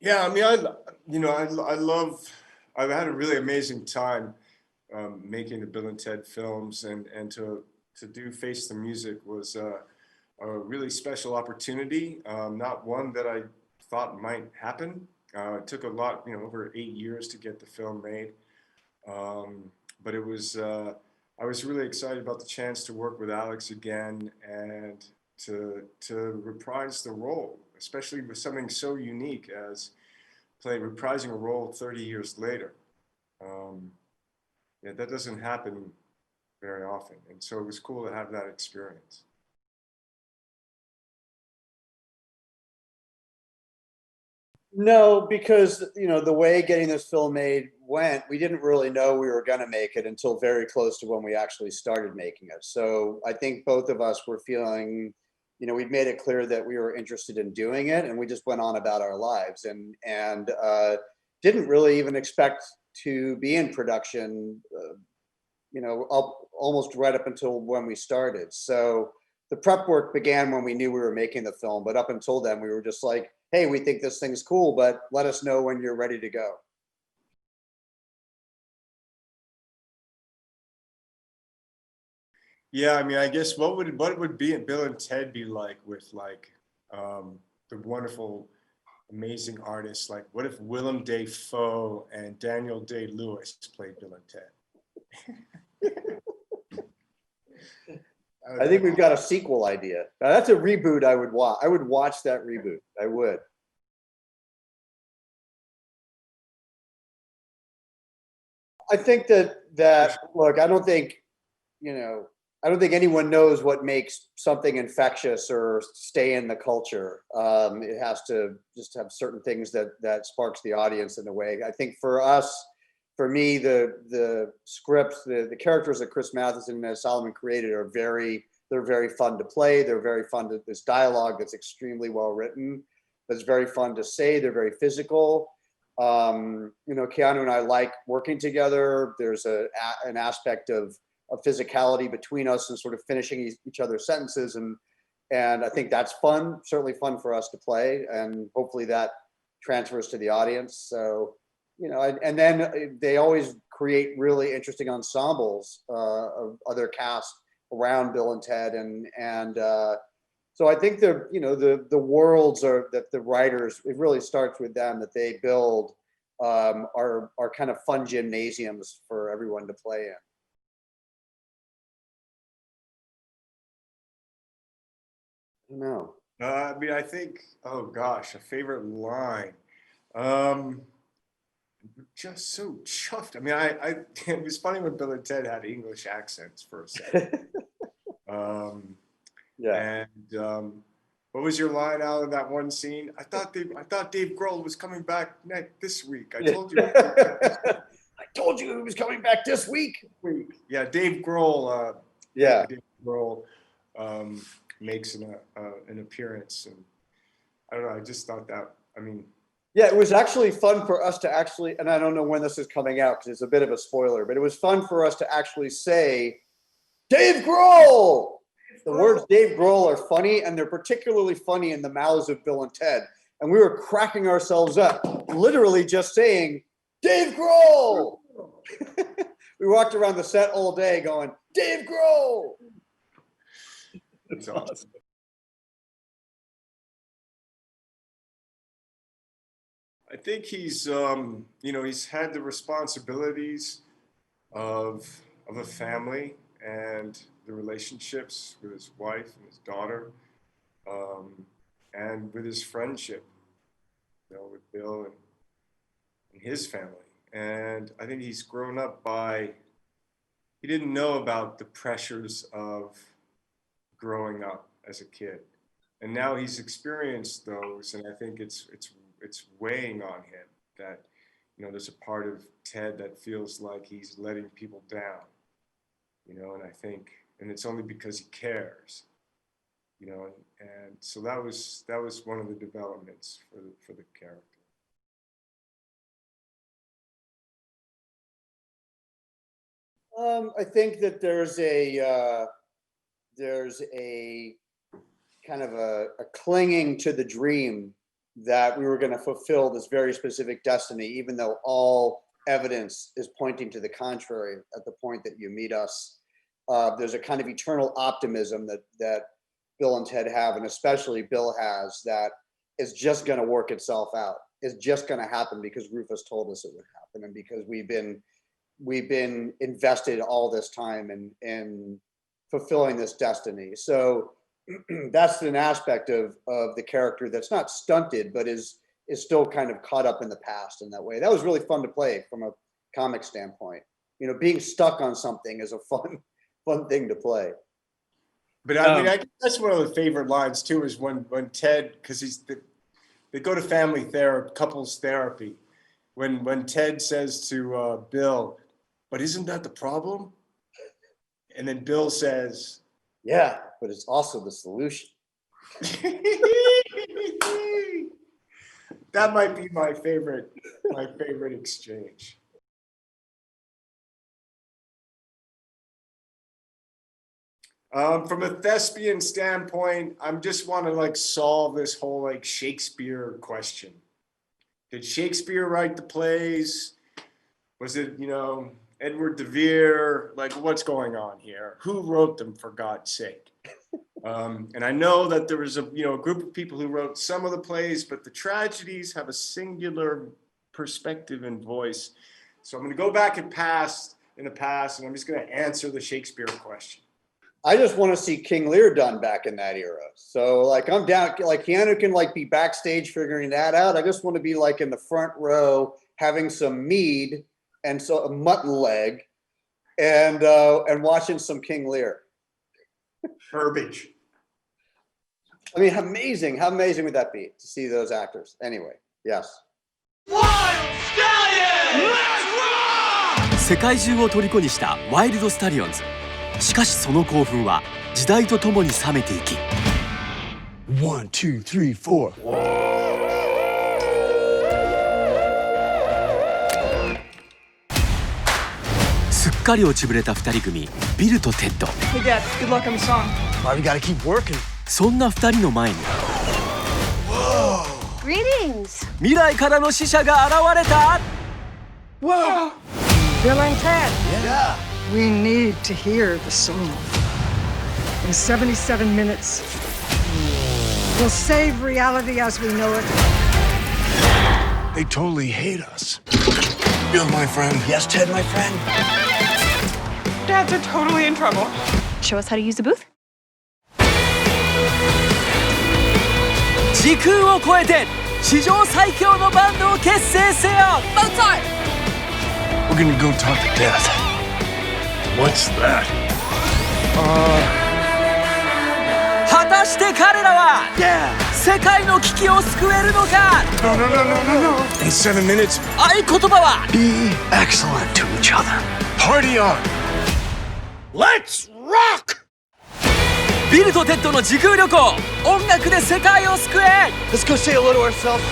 Yeah, I mean, I love. I've had a really amazing time making the Bill and Ted films, and to do Face the Music was a really special opportunity. Not one that I thought might happen. It took a lot, over 8 years to get the film made. But it was. I was really excited about the chance to work with Alex again and to reprise the role, especially with something so unique as reprising a role 30 years later. Um, yeah, that doesn't happen very often, and so it was cool to have that experience. No, because the way getting this film made went, we didn't really know we were going to make it until very close to when we actually started making it. So I think both of us were feeling, we'd made it clear that we were interested in doing it, and we just went on about our lives and didn't really even expect to be in production, almost right up until when we started. So the prep work began when we knew we were making the film, but up until then, we were just like, hey, we think this thing's cool, but let us know when you're ready to go. Yeah, I mean, I guess what would be Bill and Ted be like with the wonderful, amazing artists? Like, what if Willem Dafoe and Daniel Day-Lewis played Bill and Ted? I think we've got a sequel idea. Now, that's a reboot I would watch. I would watch that reboot. I would. I think that look, I don't think anyone knows what makes something infectious or stay in the culture. It has to just have certain things that sparks the audience in a way. I think for us, for me, the scripts, the characters that Chris Matheson and Solomon created they're very fun to play. They're very fun to this dialogue that's extremely well written. That's very fun to say. They're very physical. Keanu and I like working together. There's an aspect of physicality between us and sort of finishing each other's sentences, and I think that's fun. Certainly fun for us to play, and hopefully that transfers to the audience. So, and then they always create really interesting ensembles of other cast around Bill and Ted, and so I think the worlds are that the writers, it really starts with them, that they build are kind of fun gymnasiums for everyone to play in. No. I mean, I think, oh gosh, a favorite line. Um, just so chuffed. I mean, it was funny when Bill and Ted had English accents for a second. Yeah. And what was your line out of that one scene? I thought Dave Grohl was coming back this week. I told you. I told you he was coming back this week. Yeah, Dave Grohl. Yeah. Dave Grohl makes an appearance, and I don't know. I just thought that. I mean. Yeah, it was actually fun for us to actually, and I don't know when this is coming out because it's a bit of a spoiler, but it was fun for us to actually say, Dave Grohl! The words Dave Grohl are funny, and they're particularly funny in the mouths of Bill and Ted. And we were cracking ourselves up, literally just saying, Dave Grohl! We walked around the set all day going, Dave Grohl! It's awesome. I think he's had the responsibilities of a family and the relationships with his wife and his daughter, and with his friendship, with Bill and his family. And I think he's grown up he didn't know about the pressures of growing up as a kid, and now he's experienced those, and I think it's weighing on him that there's a part of Ted that feels like he's letting people down, and I think, and it's only because he cares, and so that was one of the developments for the character. I think that there's a kind of a clinging to the dream that we were going to fulfill this very specific destiny, even though all evidence is pointing to the contrary at the point that you meet us. There's a kind of eternal optimism that Bill and Ted have, and especially Bill has, that it's just going to work itself out. It's just going to happen because Rufus told us it would happen, and because we've been invested all this time in fulfilling this destiny. So that's an aspect of the character that's not stunted, but is still kind of caught up in the past in that way. That was really fun to play from a comic standpoint. You know, being stuck on something is a fun thing to play. But I mean, I guess that's one of the favorite lines too, is when Ted, because they go to family therapy, couples therapy, when Ted says to Bill, "But isn't that the problem?" And then Bill says, "Yeah, but it's also the solution." That might be my favorite exchange. From a thespian standpoint, I just want to like solve this whole like Shakespeare question. Did Shakespeare write the plays? Was it, you know, Edward de Vere? Like, what's going on here? Who wrote them, for God's sake? And I know that there was a group of people who wrote some of the plays, but the tragedies have a singular perspective and voice. So I'm going to go back in the past, and I'm just going to answer the Shakespeare question. I just want to see King Lear done back in that era. So like I'm down, like Keanu can like be backstage figuring that out. I just want to be like in the front row having some mead and so a mutton leg and watching some King Lear. Herbage. I mean, how amazing would that be to see those actors? Anyway, yes. Wild Stallions! Let's rock! 世界中を虜にしたワイルドスタリオンズ。しかしその興奮は時代とともに冷めていき One, two, three, four. すっかり落ちぶれた2人組ビルとテッド Hey Dad, good luck on the song. Why we gotta keep working? そんな2人の前に Greetings. 未来からの使者が現れた Whoa! Bill and Ted, Yeah. we need to hear the song. In 77 minutes, we'll save reality as we know it. They totally hate us. Bill, my friend. Yes, Ted, my friend. Dads are totally in trouble. Show us how to use the booth. 時空を超えて史上最強のバンドを結成せよ Mozart! We're gonna go talk to Death. What's that? 果たして彼らは世界の危機を救えるのか No, no, no, no, no, no. In 7 minutes, 合言葉は be excellent to each other. Party on. Let's rock! ビルとテッドの時空旅行音楽で世界を救え Let's go say hello to ourselves.